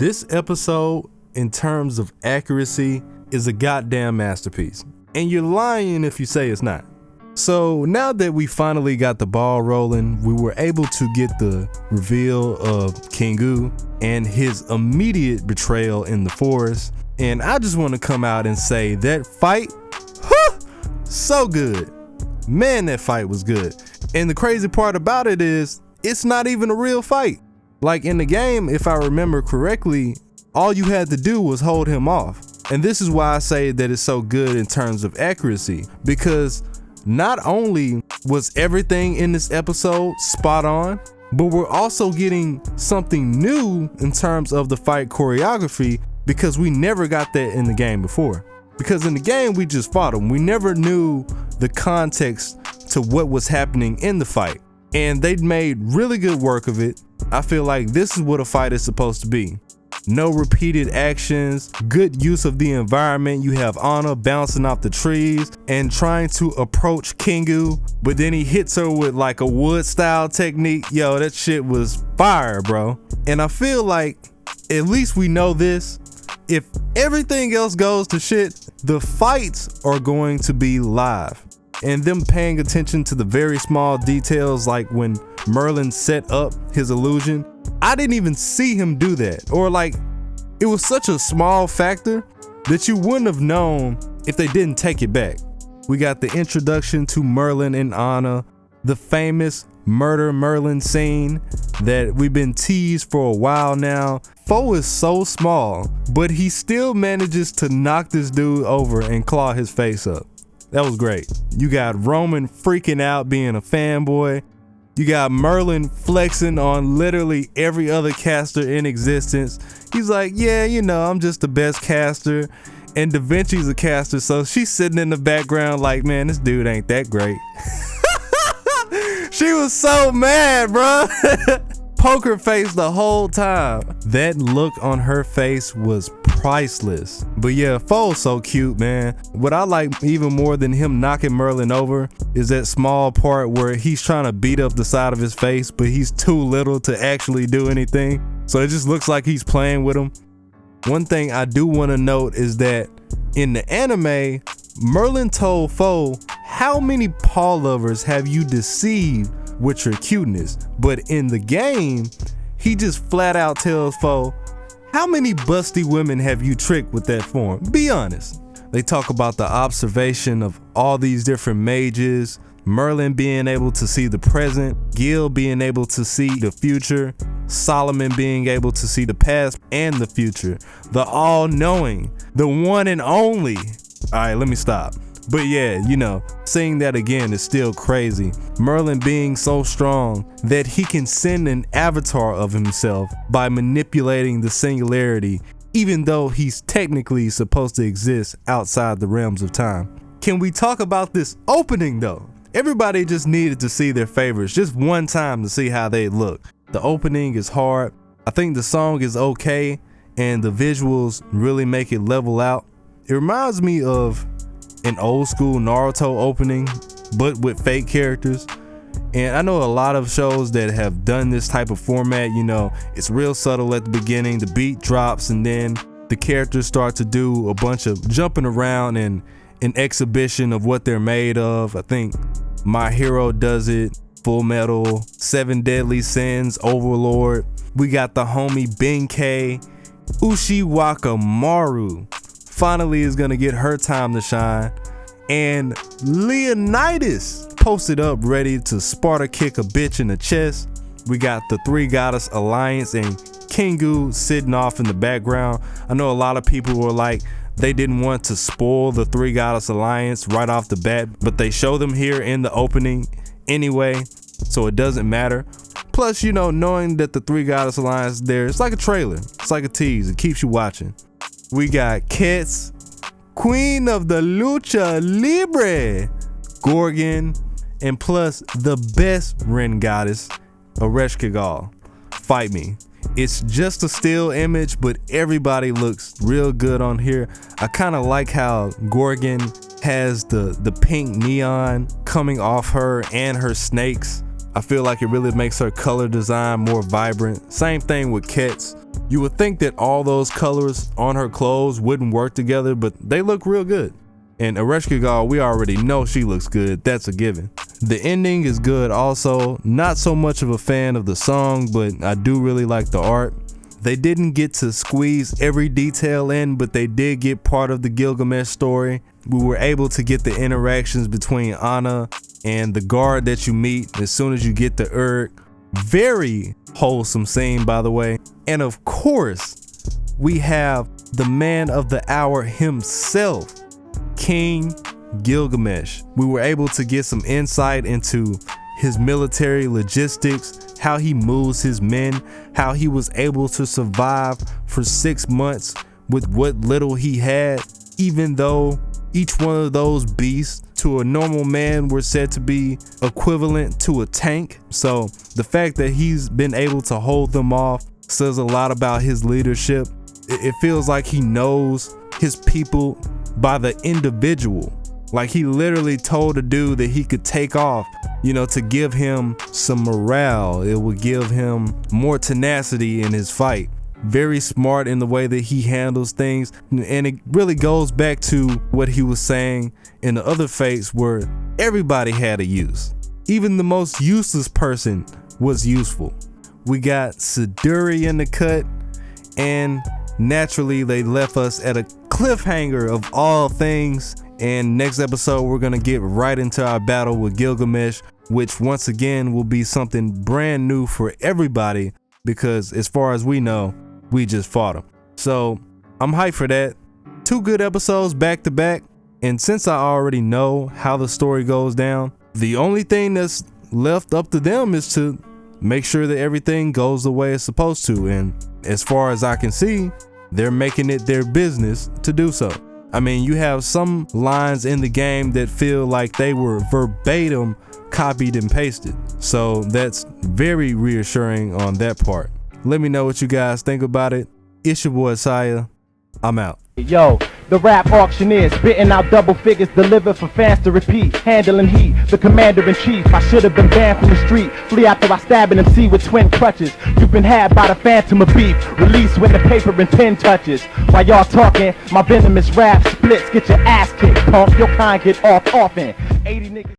This episode, in terms of accuracy, is a goddamn masterpiece. And you're lying if you say it's not. So now that we finally got the ball rolling, we were able to get the reveal of Kingu and his immediate betrayal in the forest. And I just want to come out and say that fight, so good. Man, that fight was good. And the crazy part about it is, it's not even a real fight. Like in the game, if I remember correctly, all you had to do was hold him off. And this is why I say that it's so good in terms of accuracy, because not only was everything in this episode spot on, but we're also getting something new in terms of the fight choreography, because we never got that in the game before. Because in the game, we just fought him. We never knew the context to what was happening in the fight. And they made really good work of it. I feel like this is what a fight is supposed to be. No repeated actions, good use of the environment. You have Anna bouncing off the trees and trying to approach Kingu, but then he hits her with like a wood style technique. Yo, that shit was fire, bro. And I feel like at least we know this. If everything else goes to shit, the fights are going to be live. And them paying attention to the very small details, like when Merlin set up his illusion, I didn't even see him do that. Or like, it was such a small factor that you wouldn't have known if they didn't take it back. We got the introduction to Merlin and Anna, the famous murder Merlin scene that we've been teased for a while now. Foe is so small, but he still manages to knock this dude over and claw his face up. That was great. You got Roman freaking out being a fanboy. You got Merlin flexing on literally every other caster in existence. He's like, yeah, you know, I'm just the best caster. And Da Vinci's a caster, so she's sitting in the background like, man, this dude ain't that great. She was so mad, bro. Poker face the whole time. That look on her face was priceless. But yeah, Foe's so cute, man. What I like even more than him knocking Merlin over is that small part where he's trying to beat up the side of his face, but he's too little to actually do anything. So it just looks like he's playing with him. One thing I do want to note is that in the anime, Merlin told Foe, how many paw lovers have you deceived with your cuteness? But in the game, he just flat out tells Foe, how many busty women have you tricked with that form? Be honest. They talk about the observation of all these different mages, Merlin being able to see the present, Gil being able to see the future, Solomon being able to see the past and the future, the all-knowing, the one and only. All right, let me stop. But yeah, you know, seeing that again is still crazy. Merlin being so strong that he can send an avatar of himself by manipulating the singularity, even though he's technically supposed to exist outside the realms of time. Can we talk about this opening though? Everybody just needed to see their favorites just one time to see how they look. The opening is hard. I think the song is okay, and the visuals really make it level out. It reminds me of an old school Naruto opening, but with fake characters. And I know a lot of shows that have done this type of format. You know, it's real subtle at the beginning, the beat drops, and then the characters start to do a bunch of jumping around and an exhibition of what they're made of. I think My Hero does it, Full Metal, Seven Deadly Sins, Overlord. We got the homie Benkei, Ushiwaka Maru finally is gonna get her time to shine, and Leonidas posted up ready to Sparta kick a bitch in the chest. We got the Three Goddess Alliance and Kingu sitting off in the background. I know a lot of people were like, they didn't want to spoil the Three Goddess Alliance right off the bat, but they show them here in the opening anyway, so it doesn't matter. Plus, you know, knowing that the Three Goddess Alliance is there, it's like a trailer, it's like a tease, it keeps you watching. We got Kets, Queen of the Lucha Libre, Gorgon, and plus the best Ren goddess, Ereshkigal. Fight me. It's just a still image, but everybody looks real good on here. I kind of like how Gorgon has the pink neon coming off her and her snakes. I feel like it really makes her color design more vibrant. Same thing with Kets. You would think that all those colors on her clothes wouldn't work together, but they look real good. And Ereshkigal, we already know she looks good, that's a given. The ending is good also. Not so much of a fan of the song, but I do really like the art. They didn't get to squeeze every detail in, but they did get part of the Gilgamesh story. We were able to get the interactions between Anna and the guard that you meet as soon as you get to Urk. Very wholesome scene, by the way. And of course, we have the man of the hour himself, King Gilgamesh. We were able to get some insight into his military logistics, how he moves his men, how he was able to survive for 6 months with what little he had, even though each one of those beasts to a normal man were said to be equivalent to a tank. So the fact that he's been able to hold them off says a lot about his leadership. It feels like he knows his people by the individual. Like he literally told a dude that he could take off, you know, to give him some morale. It would give him more tenacity in his fight. Very smart in the way that he handles things. And it really goes back to what he was saying in the other fates where everybody had a use. Even the most useless person was useful. We got Siduri in the cut, and naturally they left us at a cliffhanger of all things. And next episode we're gonna get right into our battle with Gilgamesh, which once again will be something brand new for everybody, because as far as we know, we just fought him. So I'm hyped for that. 2 good episodes back to back, and since I already know how the story goes down, the only thing that's left up to them is to make sure that everything goes the way it's supposed to. And as far as I can see, they're making it their business to do so. I mean, you have some lines in the game that feel like they were verbatim copied and pasted. So that's very reassuring on that part. Let me know what you guys think about it. It's your boy Tsiah. I'm out. Yo, the rap auctioneer spitting out double figures delivered for fans to repeat. Handling heat, the commander-in-chief. I should have been banned from the street. Flee after I stab an MC with twin crutches. You've been had by the phantom of beef. Release when the paper and pen touches. While y'all talking, my venomous rap splits. Get your ass kicked, punk. Your kind get off often. 80 niggas.